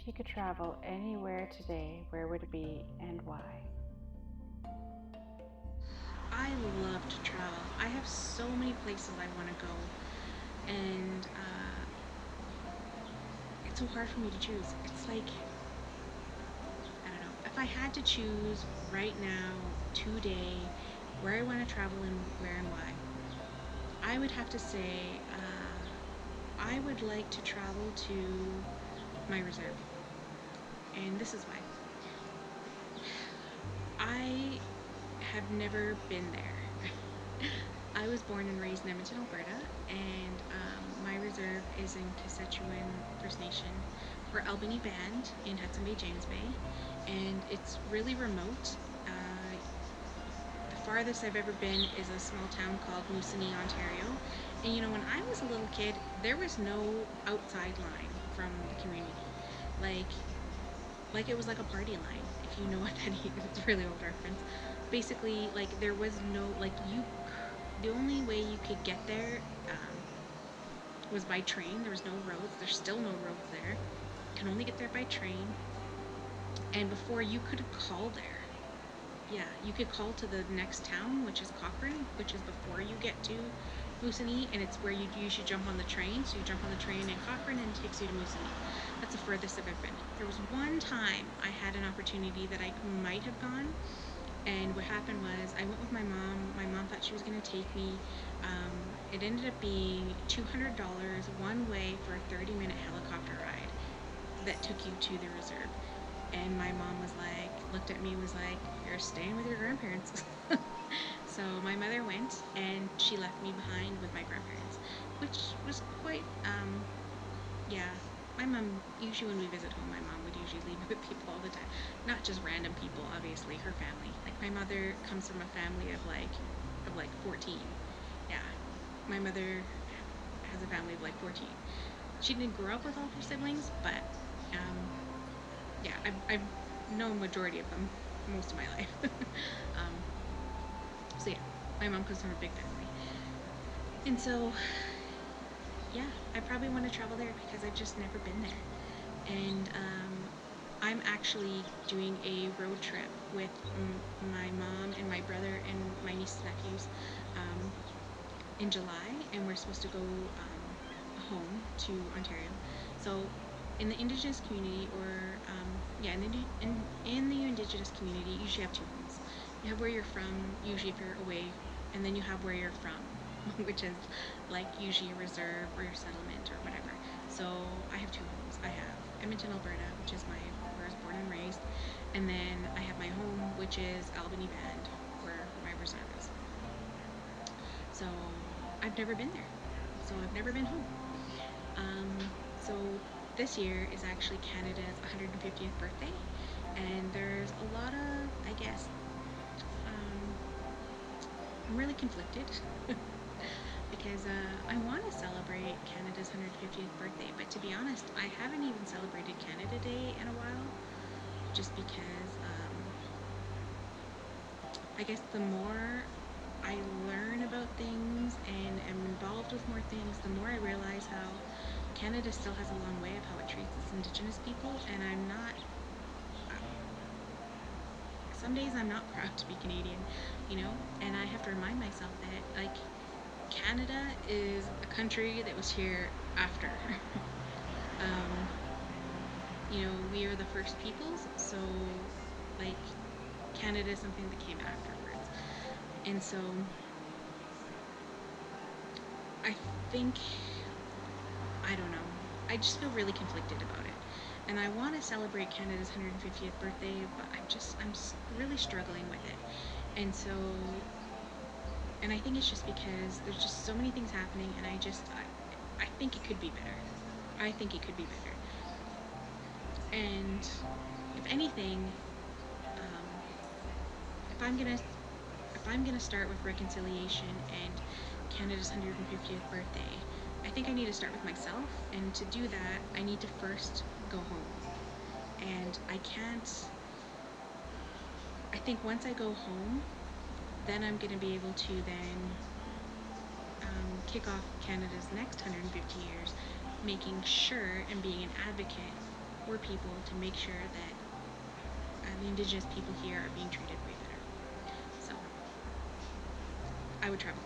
If you could travel anywhere today, where would it be and why? I love to travel. I have so many places I want to go, and it's so hard for me to choose. It's like, I don't know. If I had to choose right now, today, where I want to travel and where and why, I would have to say I would like to travel to my reserve. And this is why. I have never been there. I was born and raised in Edmonton, Alberta, and my reserve is in Saskatchewan First Nation or Albany Band in Hudson Bay, James Bay, and it's really remote. The farthest I've ever been is a small town called Moosonee, Ontario. And you know, when I was a little kid, there was no outside line from the community. Like, like it was like a party line, if you know what that is. It's a really old reference. Basically, like there was no like you. The only way you could get there was by train. There was no roads. There's still no roads there. You can only get there by train. And before you could call there, yeah, you could call to the next town, which is Cochrane, which is before you get to Moosonee, and it's where you usually jump on the train. So you jump on the train in Cochrane and it takes you to Moosonee. That's the furthest I've ever been. There was one time I had an opportunity that I might have gone, and what happened was I went with my mom. My mom thought she was going to take me. It ended up being $200 one way for a 30-minute helicopter ride that took you to the reserve. And my mom was like, looked at me, was like, "You're staying with your grandparents." So my mother went and she left me behind with my grandparents, which was quite, yeah. My mom, usually when we visit home, my mom would usually leave me with people all the time. Not just random people, obviously, her family. Like my mother comes from a family of like 14. Yeah. My mother has a family of like 14. She didn't grow up with all her siblings, but um, yeah, I've known majority of them most of my life. um, so yeah, my mom comes from a big family, and so yeah, I probably want to travel there because I've just never been there, and I'm actually doing a road trip with my mom and my brother and my nieces and nephews in July, and we're supposed to go home to Ontario. So in the Indigenous community, or yeah, in the Indigenous community, you usually have two homes. You have where you're from, usually if you're away, and then you have where you're from, which is like usually a reserve or your settlement or whatever. So I have two homes. I have Edmonton, Alberta, which is where I was born and raised, and then I have my home, which is Albany Band, where my reserve is. So I've never been there. So I've never been home. So this year is actually Canada's 150th birthday, and there's a lot of, I guess, um, I'm really conflicted because I want to celebrate Canada's 150th birthday, but to be honest, I haven't even celebrated Canada Day in a while, just because I guess the more I learn about things and am involved with more things, the more I realize how Canada still has a long way of how it treats its Indigenous people, and I'm not. Some days I'm not proud to be Canadian, you know, and I have to remind myself that like Canada is a country that was here after. um, you know, we are the first peoples, so like Canada is something that came afterwards, and so I think I don't know. I just feel really conflicted about it. And I want to celebrate Canada's 150th birthday, but I'm really struggling with it. And so, and I think it's just because there's just so many things happening, and I think it could be better. I think it could be better. And if anything, um, if I'm gonna if I'm gonna start with reconciliation and Canada's 150th birthday, I think I need to start with myself, and to do that, I need to first go home. And I can't. I think once I go home, then I'm gonna be able to then kick off Canada's next 150 years, making sure and being an advocate for people to make sure that the Indigenous people here are being treated way better. So I would travel.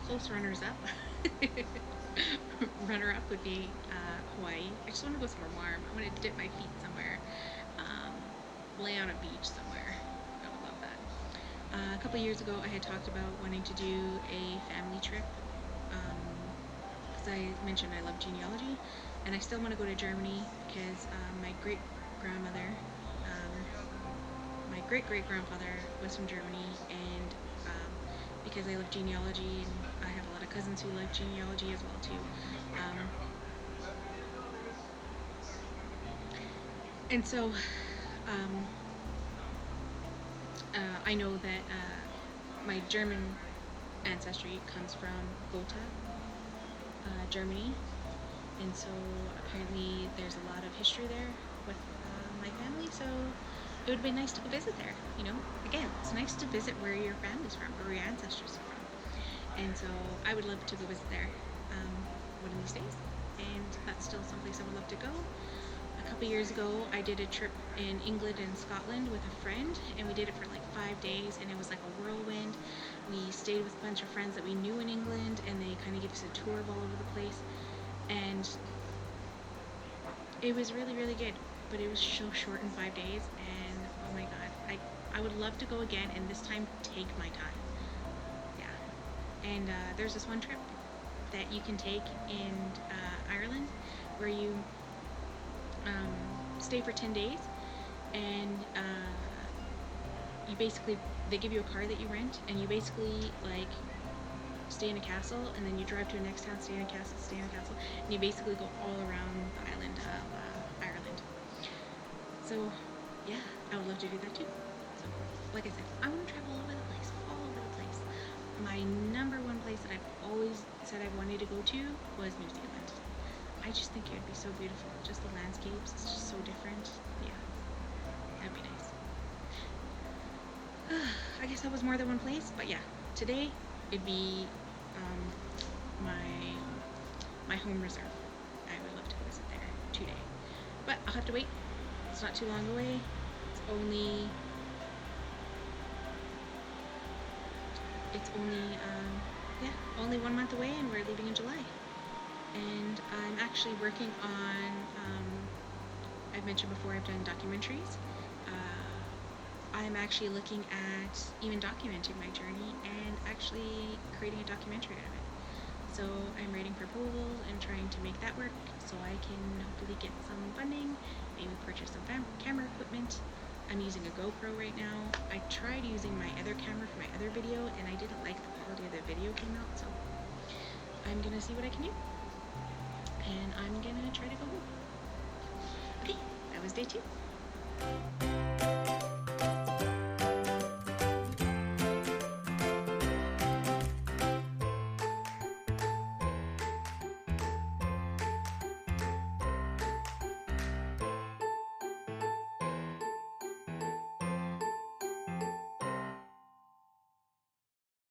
Close runners-up. Runner-up would be Hawaii. I just want to go somewhere warm. I want to dip my feet somewhere, lay on a beach somewhere. I would love that. A couple years ago, I had talked about wanting to do a family trip, because I mentioned I love genealogy, and I still want to go to Germany because my great-grandmother, my great-great-grandfather was from Germany, and because I love genealogy, and I have a lot of cousins who like genealogy as well too. And so I know that my German ancestry comes from Gotha, Germany, and so apparently there's a lot of history there with my family, so it would be nice to go visit there, you know. Again, it's nice to visit where your family's from, or where your ancestors are from, and so I would love to go visit there one of these days, and that's still someplace I would love to go. A couple years ago, I did a trip in England and Scotland with a friend, and we did it for like 5 days, and it was like a whirlwind. We stayed with a bunch of friends that we knew in England, and they kind of gave us a tour of all over the place, and it was really, really good, but it was so short in 5 days, and oh my god, I would love to go again, and this time take my time. Yeah. And there's this one trip that you can take in Ireland where you stay for 10 days, and you basically, they give you a car that you rent, and you basically like stay in a castle, and then you drive to the next town, stay in a castle, and you basically go all around the island of Ireland. So yeah, I would love to do that too. So like I said, I want to travel all over the place, all over the place. My number one place that I've always said I wanted to go to was New Zealand. I just think it would be so beautiful, just the landscapes, it's just so different. Yeah, that'd be nice. I guess that was more than one place, but yeah, today it'd be my home reserve. I would love to visit there today, but I'll have to wait. It's not too long away. It's only only 1 month away, and we're leaving in July. And I'm actually working on, I've mentioned before I've done documentaries. I'm actually looking at even documenting my journey and actually creating a documentary out of it. So I'm writing proposals and trying to make that work so I can hopefully get some funding, maybe purchase some camera equipment. I'm using a GoPro right now. I tried using my other camera for my other video, and I didn't like the quality of the video came out, so I'm gonna see what I can do. And I'm gonna try to go home. Okay, that was day 2.